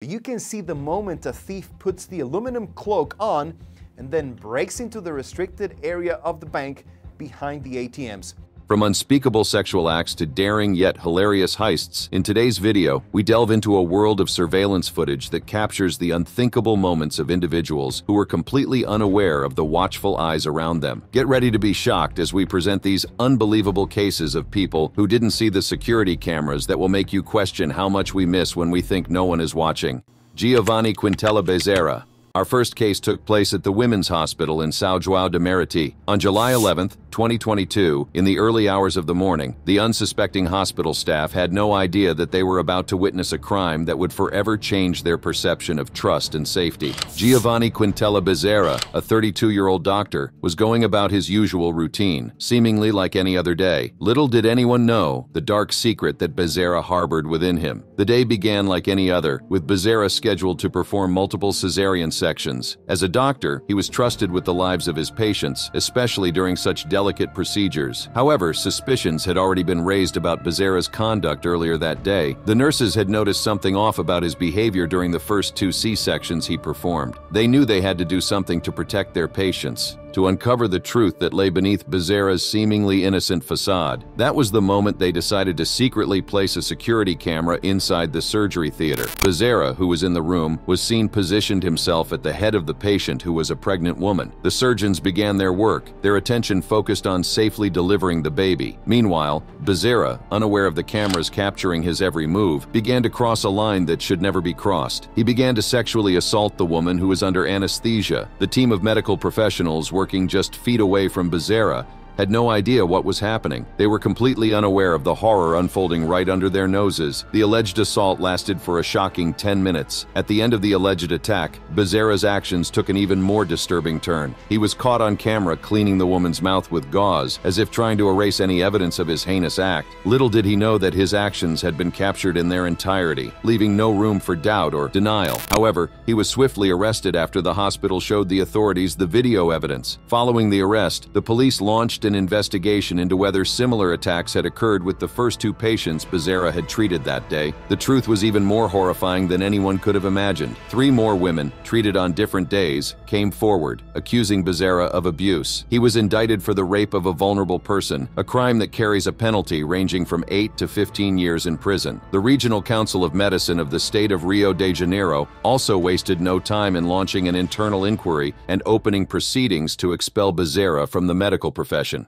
You can see the moment a thief puts the aluminum cloak on and then breaks into the restricted area of the bank behind the ATMs. From unspeakable sexual acts to daring yet hilarious heists, in today's video, we delve into a world of surveillance footage that captures the unthinkable moments of individuals who were completely unaware of the watchful eyes around them. Get ready to be shocked as we present these unbelievable cases of people who didn't see the security cameras that will make you question how much we miss when we think no one is watching. Giovani Quintella Basera. Our first case took place at the Women's Hospital in São João de Meriti. On July 11, 2022, in the early hours of the morning, the unsuspecting hospital staff had no idea that they were about to witness a crime that would forever change their perception of trust and safety. Giovani Quintella Basera, a 32-year-old doctor, was going about his usual routine, seemingly like any other day. Little did anyone know the dark secret that Basera harbored within him. The day began like any other, with Basera scheduled to perform multiple cesarean sections. As a doctor, he was trusted with the lives of his patients, especially during such delicate procedures. However, suspicions had already been raised about Basera's conduct earlier that day. The nurses had noticed something off about his behavior during the first 2 C-sections he performed. They knew they had to do something to protect their patients, to uncover the truth that lay beneath Basera's seemingly innocent facade. That was the moment they decided to secretly place a security camera inside the surgery theater. Basera, who was in the room, was seen positioned himself at the head of the patient, who was a pregnant woman. The surgeons began their work, their attention focused on safely delivering the baby. Meanwhile, Basera, unaware of the cameras capturing his every move, began to cross a line that should never be crossed. He began to sexually assault the woman who was under anesthesia. The team of medical professionals working just feet away from Basera had no idea what was happening. They were completely unaware of the horror unfolding right under their noses. The alleged assault lasted for a shocking 10 minutes. At the end of the alleged attack, Basera's actions took an even more disturbing turn. He was caught on camera cleaning the woman's mouth with gauze, as if trying to erase any evidence of his heinous act. Little did he know that his actions had been captured in their entirety, leaving no room for doubt or denial. However, he was swiftly arrested after the hospital showed the authorities the video evidence. Following the arrest, the police launched an investigation into whether similar attacks had occurred with the first 2 patients Basera had treated that day. The truth was even more horrifying than anyone could have imagined. 3 more women, treated on different days, came forward, accusing Basera of abuse. He was indicted for the rape of a vulnerable person, a crime that carries a penalty ranging from 8 to 15 years in prison. The Regional Council of Medicine of the state of Rio de Janeiro also wasted no time in launching an internal inquiry and opening proceedings to expel Basera from the medical profession.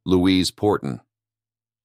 Louise Porton.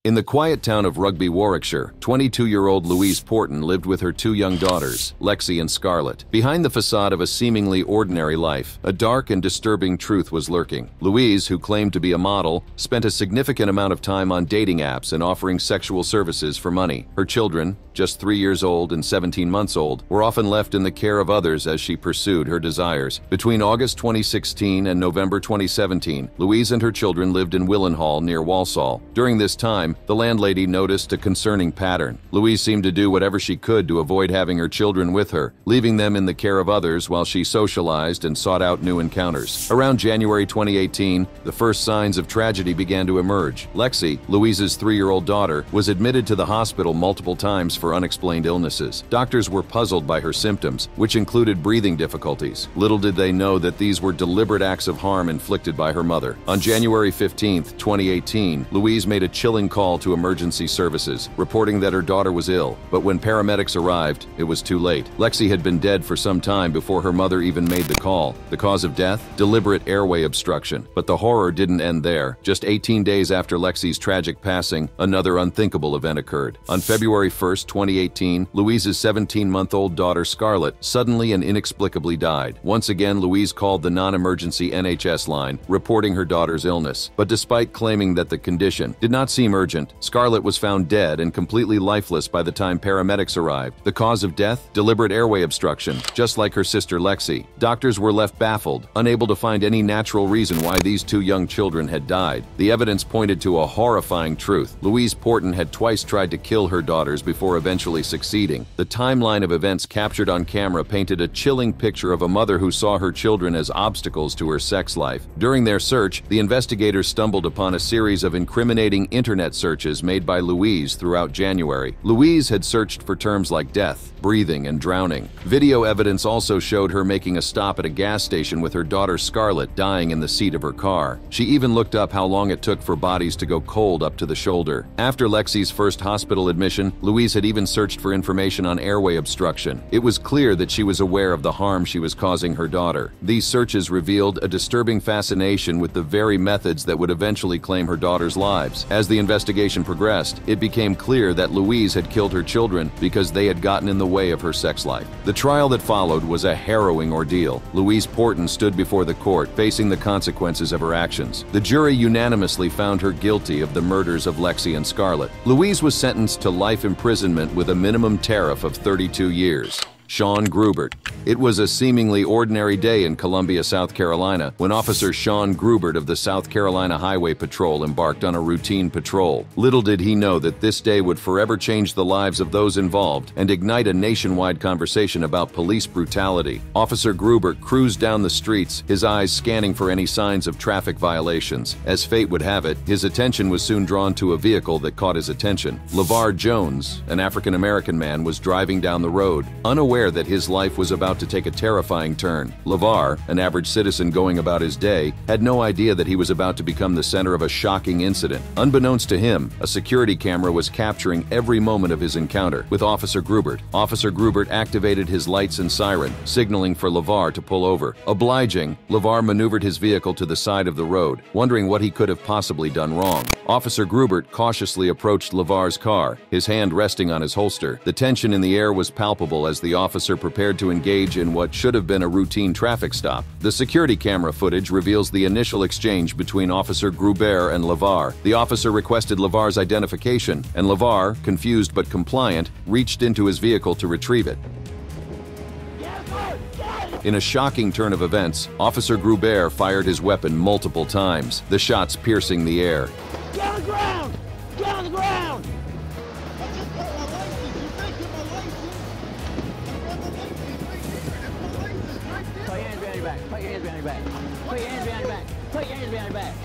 In the quiet town of Rugby, Warwickshire, 22-year-old Louise Porton lived with her 2 young daughters, Lexi and Scarlett. Behind the facade of a seemingly ordinary life, a dark and disturbing truth was lurking. Louise, who claimed to be a model, spent a significant amount of time on dating apps and offering sexual services for money. Her children, just 3 years old and 17 months old, were often left in the care of others as she pursued her desires. Between August 2016 and November 2017, Louise and her children lived in Willenhall near Walsall. During this time, the landlady noticed a concerning pattern. Louise seemed to do whatever she could to avoid having her children with her, leaving them in the care of others while she socialized and sought out new encounters. Around January 2018, the first signs of tragedy began to emerge. Lexi, Louise's 3-year-old daughter, was admitted to the hospital multiple times for unexplained illnesses. Doctors were puzzled by her symptoms, which included breathing difficulties. Little did they know that these were deliberate acts of harm inflicted by her mother. On January 15, 2018, Louise made a chilling call to emergency services, reporting that her daughter was ill. But when paramedics arrived, it was too late. Lexi had been dead for some time before her mother even made the call. The cause of death? Deliberate airway obstruction. But the horror didn't end there. Just 18 days after Lexi's tragic passing, another unthinkable event occurred. On February 1, 2018, Louise's 17-month-old daughter Scarlett suddenly and inexplicably died. Once again, Louise called the non-emergency NHS line, reporting her daughter's illness. But despite claiming that the condition did not seem urgent, Scarlett was found dead and completely lifeless by the time paramedics arrived. The cause of death? Deliberate airway obstruction, just like her sister Lexi. Doctors were left baffled, unable to find any natural reason why these 2 young children had died. The evidence pointed to a horrifying truth. Louise Porton had twice tried to kill her daughters before eventually succeeding. The timeline of events captured on camera painted a chilling picture of a mother who saw her children as obstacles to her sex life. During their search, the investigators stumbled upon a series of incriminating internet searches made by Louise throughout January. Louise had searched for terms like death, breathing, and drowning. Video evidence also showed her making a stop at a gas station with her daughter Scarlett dying in the seat of her car. She even looked up how long it took for bodies to go cold up to the shoulder. After Lexi's first hospital admission, Louise had even searched for information on airway obstruction. It was clear that she was aware of the harm she was causing her daughter. These searches revealed a disturbing fascination with the very methods that would eventually claim her daughter's lives. As the investigation progressed, it became clear that Louise had killed her children because they had gotten in the way of her sex life. The trial that followed was a harrowing ordeal. Louise Porton stood before the court, facing the consequences of her actions. The jury unanimously found her guilty of the murders of Lexi and Scarlett. Louise was sentenced to life imprisonment with a minimum tariff of 32 years. Sha Grubert. It was a seemingly ordinary day in Columbia, South Carolina, when Officer Sha Grubert of the South Carolina Highway Patrol embarked on a routine patrol. Little did he know that this day would forever change the lives of those involved and ignite a nationwide conversation about police brutality. Officer Grubert cruised down the streets, his eyes scanning for any signs of traffic violations. As fate would have it, his attention was soon drawn to a vehicle that caught his attention. Levi Jones, an African-American man, was driving down the road, unaware that his life was about to take a terrifying turn. Levi, an average citizen going about his day, had no idea that he was about to become the center of a shocking incident. Unbeknownst to him, a security camera was capturing every moment of his encounter with Officer Grubert. Officer Grubert activated his lights and siren, signaling for Levi to pull over. Obliging, Levi maneuvered his vehicle to the side of the road, wondering what he could have possibly done wrong. Officer Grubert cautiously approached Levi's car, his hand resting on his holster. The tension in the air was palpable as the officer prepared to engage in what should have been a routine traffic stop. The security camera footage reveals the initial exchange between Officer Grubert and Levi. The officer requested Levi's identification, and Levi, confused but compliant, reached into his vehicle to retrieve it. In a shocking turn of events, Officer Grubert fired his weapon multiple times, the shots piercing the air. Get on the ground! Get on the ground! Put your hands behind your back. Put your hands behind your back. Put your hands behind your back. Put your hands behind your back.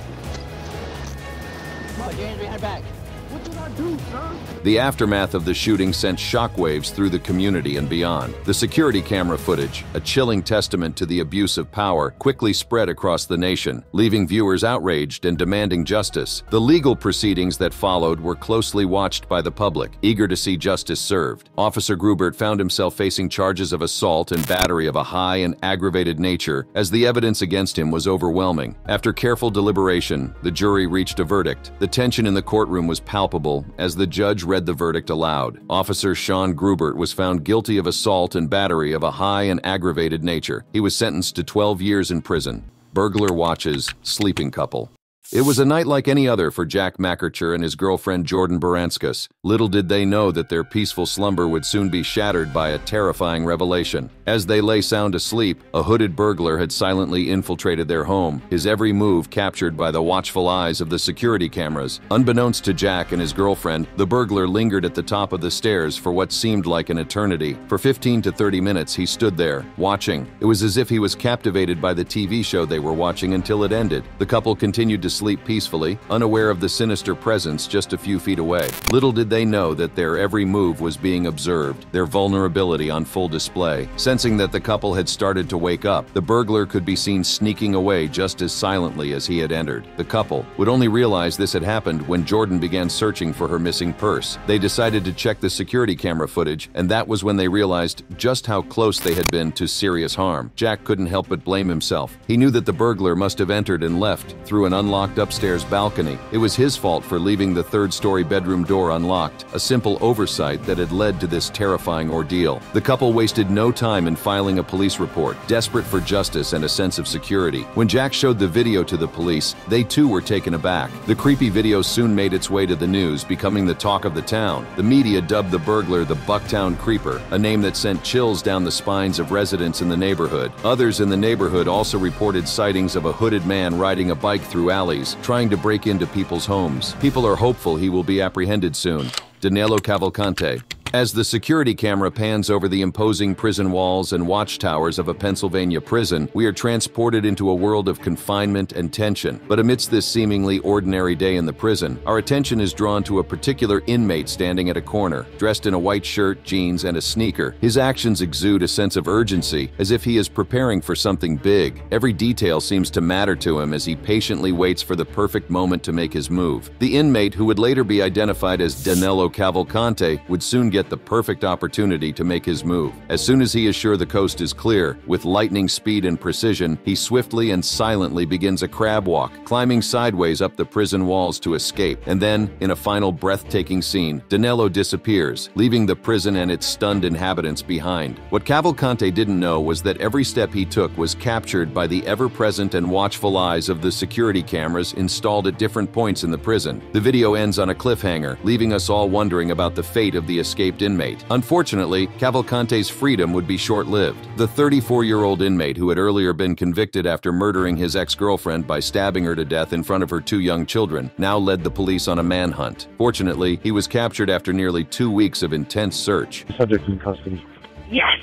Put your hands behind your back. What did I do, sir? The aftermath of the shooting sent shockwaves through the community and beyond. The security camera footage, a chilling testament to the abuse of power, quickly spread across the nation, leaving viewers outraged and demanding justice. The legal proceedings that followed were closely watched by the public, eager to see justice served. Officer Grubert found himself facing charges of assault and battery of a high and aggravated nature, as the evidence against him was overwhelming. After careful deliberation, the jury reached a verdict. The tension in the courtroom was palpable as the judge read the verdict aloud. Officer Sha Grubert was found guilty of assault and battery of a high and aggravated nature. He was sentenced to 12 years in prison. Burglar watches sleeping couple. It was a night like any other for Jack McArcher and his girlfriend Jordan Baranskis. Little did they know that their peaceful slumber would soon be shattered by a terrifying revelation. As they lay sound asleep, a hooded burglar had silently infiltrated their home, his every move captured by the watchful eyes of the security cameras. Unbeknownst to Jack and his girlfriend, the burglar lingered at the top of the stairs for what seemed like an eternity. For 15 to 30 minutes, he stood there, watching. It was as if he was captivated by the TV show they were watching until it ended. The couple continued to sleep peacefully, unaware of the sinister presence just a few feet away. Little did they know that their every move was being observed, their vulnerability on full display. Sensing that the couple had started to wake up, the burglar could be seen sneaking away just as silently as he had entered. The couple would only realize this had happened when Jordan began searching for her missing purse. They decided to check the security camera footage, and that was when they realized just how close they had been to serious harm. Jack couldn't help but blame himself. He knew that the burglar must have entered and left through an unlocked upstairs balcony. It was his fault for leaving the third-story bedroom door unlocked, a simple oversight that had led to this terrifying ordeal. The couple wasted no time in filing a police report, desperate for justice and a sense of security. When Jack showed the video to the police, they too were taken aback. The creepy video soon made its way to the news, becoming the talk of the town. The media dubbed the burglar the Bucktown Creeper, a name that sent chills down the spines of residents in the neighborhood. Others in the neighborhood also reported sightings of a hooded man riding a bike through alleys, trying to break into people's homes. People are hopeful he will be apprehended soon. Danilo Cavalcante. As the security camera pans over the imposing prison walls and watchtowers of a Pennsylvania prison, we are transported into a world of confinement and tension. But amidst this seemingly ordinary day in the prison, our attention is drawn to a particular inmate standing at a corner, dressed in a white shirt, jeans, and a sneaker. His actions exude a sense of urgency, as if he is preparing for something big. Every detail seems to matter to him as he patiently waits for the perfect moment to make his move. The inmate, who would later be identified as Danilo Cavalcante, would soon get the perfect opportunity to make his move. As soon as he is sure the coast is clear, with lightning speed and precision, he swiftly and silently begins a crab walk, climbing sideways up the prison walls to escape. And then, in a final breathtaking scene, Danilo disappears, leaving the prison and its stunned inhabitants behind. What Cavalcante didn't know was that every step he took was captured by the ever-present and watchful eyes of the security cameras installed at different points in the prison. The video ends on a cliffhanger, leaving us all wondering about the fate of the escaped inmate. Unfortunately, Cavalcante's freedom would be short-lived. The 34-year-old inmate, who had earlier been convicted after murdering his ex-girlfriend by stabbing her to death in front of her 2 young children, now led the police on a manhunt. Fortunately, he was captured after nearly 2 weeks of intense search. Subject in custody. Yes!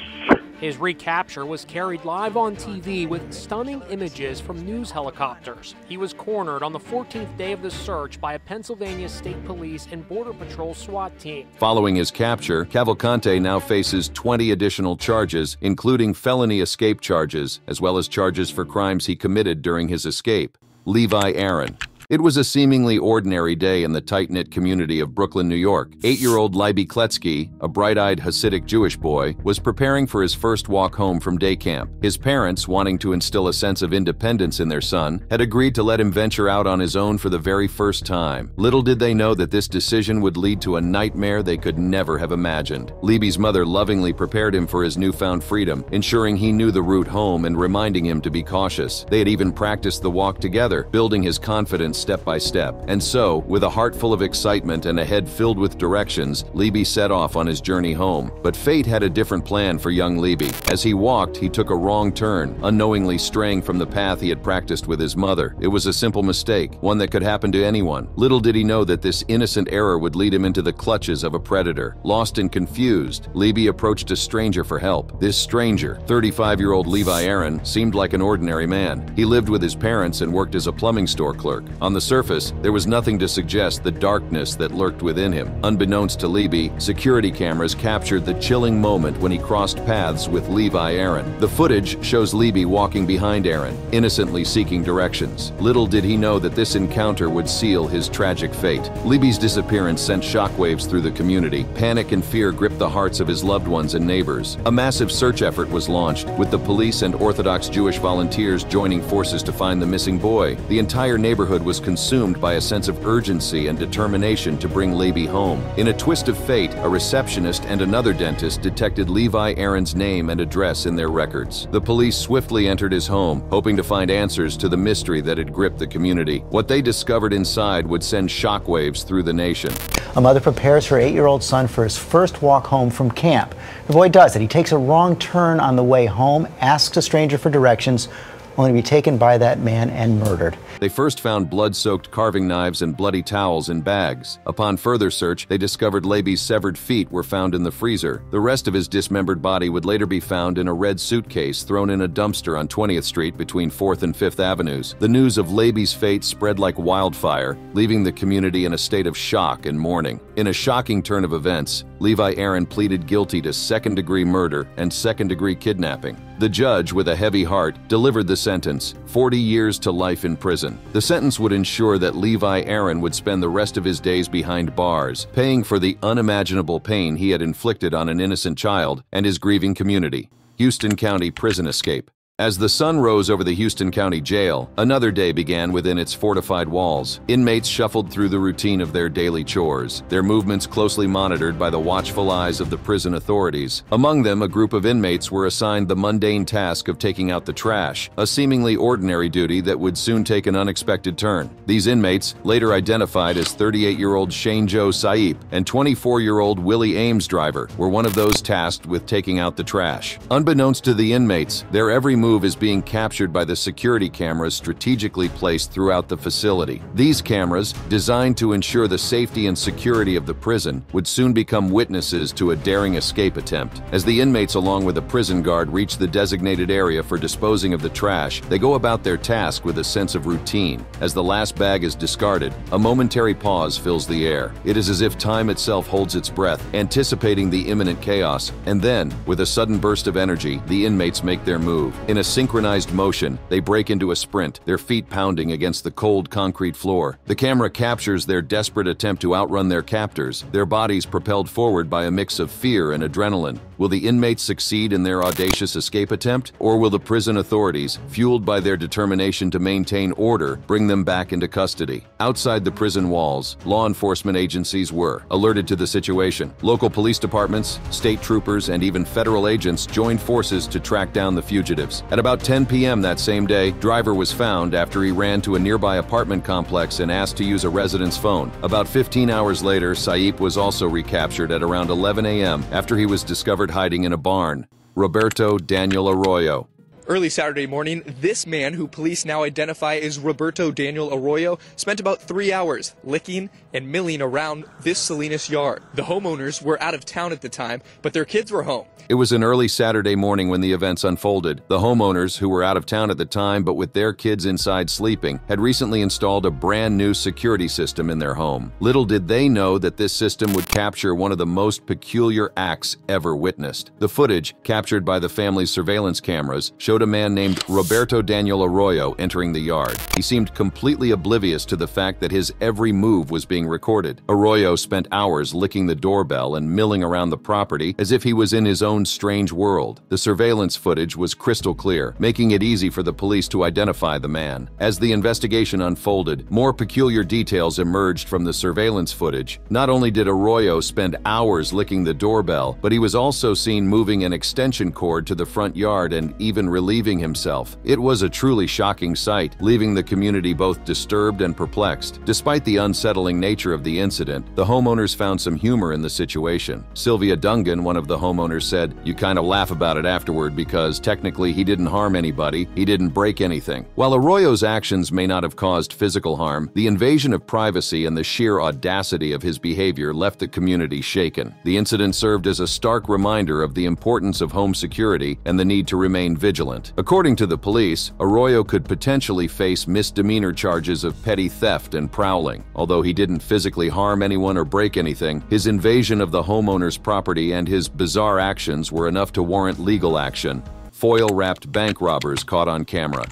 His recapture was carried live on TV with stunning images from news helicopters. He was cornered on the 14th day of the search by a Pennsylvania State Police and Border Patrol SWAT team. Following his capture, Cavalcante now faces 20 additional charges, including felony escape charges, as well as charges for crimes he committed during his escape. Levi Aaron. It was a seemingly ordinary day in the tight-knit community of Brooklyn, New York. 8-year-old Levi Kletsky, a bright-eyed Hasidic Jewish boy, was preparing for his first walk home from day camp. His parents, wanting to instill a sense of independence in their son, had agreed to let him venture out on his own for the very first time. Little did they know that this decision would lead to a nightmare they could never have imagined. Levi's mother lovingly prepared him for his newfound freedom, ensuring he knew the route home and reminding him to be cautious. They had even practiced the walk together, building his confidence step by step. And so, with a heart full of excitement and a head filled with directions, Levi set off on his journey home. But fate had a different plan for young Levi. As he walked, he took a wrong turn, unknowingly straying from the path he had practiced with his mother. It was a simple mistake, one that could happen to anyone. Little did he know that this innocent error would lead him into the clutches of a predator. Lost and confused, Levi approached a stranger for help. This stranger, 35-year-old Levi Aaron, seemed like an ordinary man. He lived with his parents and worked as a plumbing store clerk. On the surface, there was nothing to suggest the darkness that lurked within him. Unbeknownst to Levi, security cameras captured the chilling moment when he crossed paths with Levi Aaron. The footage shows Levi walking behind Aaron, innocently seeking directions. Little did he know that this encounter would seal his tragic fate. Levi's disappearance sent shockwaves through the community. Panic and fear gripped the hearts of his loved ones and neighbors. A massive search effort was launched, with the police and Orthodox Jewish volunteers joining forces to find the missing boy. The entire neighborhood was consumed by a sense of urgency and determination to bring Levi home. In a twist of fate, a receptionist and another dentist detected Levi Aaron's name and address in their records. The police swiftly entered his home, hoping to find answers to the mystery that had gripped the community. What they discovered inside would send shockwaves through the nation. A mother prepares her 8-year-old son for his first walk home from camp. The boy does it. He takes a wrong turn on the way home, asks a stranger for directions, only to be taken by that man and murdered. They first found blood-soaked carving knives and bloody towels in bags. Upon further search, they discovered Levi's severed feet were found in the freezer. The rest of his dismembered body would later be found in a red suitcase thrown in a dumpster on 20th Street between 4th and 5th Avenues. The news of Levi's fate spread like wildfire, leaving the community in a state of shock and mourning. In a shocking turn of events, Levi Aaron pleaded guilty to second-degree murder and second-degree kidnapping. The judge, with a heavy heart, delivered the sentence, 40 years to life in prison. The sentence would ensure that Levi Aaron would spend the rest of his days behind bars, paying for the unimaginable pain he had inflicted on an innocent child and his grieving community. Houston County prison escape. As the sun rose over the Houston County Jail, another day began within its fortified walls. Inmates shuffled through the routine of their daily chores, their movements closely monitored by the watchful eyes of the prison authorities. Among them, a group of inmates were assigned the mundane task of taking out the trash, a seemingly ordinary duty that would soon take an unexpected turn. These inmates, later identified as 38-year-old Shane Joe Saip and 24-year-old Willie Ames Driver, were one of those tasked with taking out the trash. Unbeknownst to the inmates, their every move is being captured by the security cameras strategically placed throughout the facility. These cameras, designed to ensure the safety and security of the prison, would soon become witnesses to a daring escape attempt. As the inmates along with a prison guard reach the designated area for disposing of the trash, they go about their task with a sense of routine. As the last bag is discarded, a momentary pause fills the air. It is as if time itself holds its breath, anticipating the imminent chaos. And then, with a sudden burst of energy, the inmates make their move. In a synchronized motion, they break into a sprint, their feet pounding against the cold concrete floor. The camera captures their desperate attempt to outrun their captors, their bodies propelled forward by a mix of fear and adrenaline. Will the inmates succeed in their audacious escape attempt, or will the prison authorities, fueled by their determination to maintain order, bring them back into custody? Outside the prison walls, law enforcement agencies were alerted to the situation. Local police departments, state troopers, and even federal agents joined forces to track down the fugitives. At about 10 p.m. that same day, Driver was found after he ran to a nearby apartment complex and asked to use a resident's phone. About 15 hours later, Saip was also recaptured at around 11 a.m. after he was discovered hiding in a barn. Roberto Daniel Aroyo. Early Saturday morning, this man, who police now identify as Roberto Daniel Aroyo, spent about 3 hours licking and milling around this Salinas yard. The homeowners were out of town at the time, but their kids were home. It was an early Saturday morning when the events unfolded. The homeowners, who were out of town at the time but with their kids inside sleeping, had recently installed a brand new security system in their home. Little did they know that this system would capture one of the most peculiar acts ever witnessed. The footage, captured by the family's surveillance cameras, showed a man named Roberto Daniel Aroyo entering the yard. He seemed completely oblivious to the fact that his every move was being recorded. Aroyo spent hours licking the doorbell and milling around the property as if he was in his own strange world. The surveillance footage was crystal clear, making it easy for the police to identify the man. As the investigation unfolded, more peculiar details emerged from the surveillance footage. Not only did Aroyo spend hours licking the doorbell, but he was also seen moving an extension cord to the front yard and even relieving himself. It was a truly shocking sight, leaving the community both disturbed and perplexed. Despite the unsettling nature of the incident, the homeowners found some humor in the situation. Sylvia Dungan, one of the homeowners, said, "You kind of laugh about it afterward because technically he didn't harm anybody, he didn't break anything." While Arroyo's actions may not have caused physical harm, the invasion of privacy and the sheer audacity of his behavior left the community shaken. The incident served as a stark reminder of the importance of home security and the need to remain vigilant. According to the police, Aroyo could potentially face misdemeanor charges of petty theft and prowling. Although he didn't physically harm anyone or break anything, his invasion of the homeowner's property and his bizarre actions were enough to warrant legal action. Foil-wrapped bank robbers caught on camera.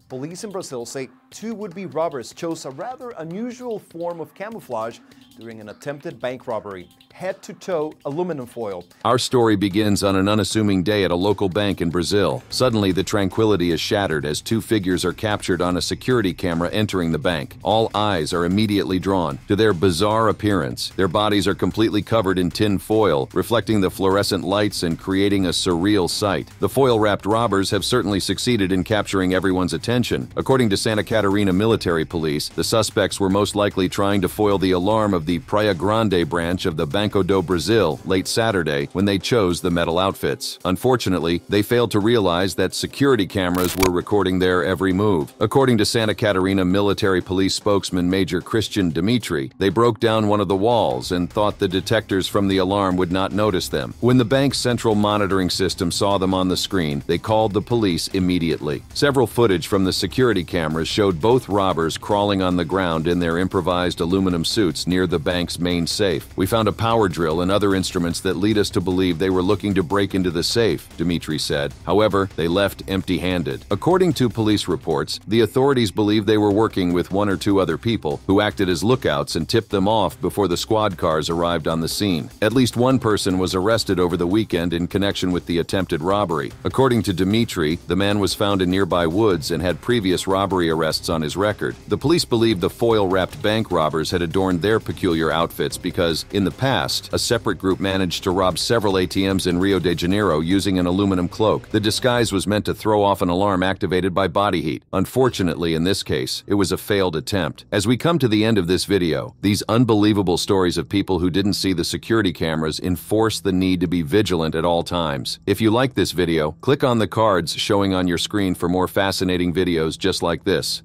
Police in Brazil say two would-be robbers chose a rather unusual form of camouflage during an attempted bank robbery. Head-to-toe aluminum foil. Our story begins on an unassuming day at a local bank in Brazil. Suddenly, the tranquility is shattered as two figures are captured on a security camera entering the bank. All eyes are immediately drawn to their bizarre appearance. Their bodies are completely covered in tin foil, reflecting the fluorescent lights and creating a surreal sight. The foil-wrapped robbers have certainly succeeded in capturing everyone's attention. According to Santa Catarina military police, the suspects were most likely trying to foil the alarm of the Praia Grande branch of the Banco do Brasil late Saturday when they chose the metal outfits. Unfortunately, they failed to realize that security cameras were recording their every move. According to Santa Catarina military police spokesman Major Christian Dimitri, they broke down one of the walls and thought the detectors from the alarm would not notice them. When the bank's central monitoring system saw them on the screen, they called the police immediately. Several footage from the security cameras showed both robbers crawling on the ground in their improvised aluminum suits near the bank's main safe. "We found a power drill and other instruments that lead us to believe they were looking to break into the safe," Dimitri said. However, they left empty-handed. According to police reports, the authorities believe they were working with one or two other people who acted as lookouts and tipped them off before the squad cars arrived on the scene. At least one person was arrested over the weekend in connection with the attempted robbery. According to Dimitri, the man was found in nearby woods and had previous robbery arrests on his record. The police believe the foil-wrapped bank robbers had adorned their peculiar outfits because, in the past, Last, a separate group managed to rob several ATMs in Rio de Janeiro using an aluminum cloak. The disguise was meant to throw off an alarm activated by body heat. Unfortunately, in this case, it was a failed attempt. As we come to the end of this video, these unbelievable stories of people who didn't see the security cameras enforce the need to be vigilant at all times. If you like this video, click on the cards showing on your screen for more fascinating videos just like this.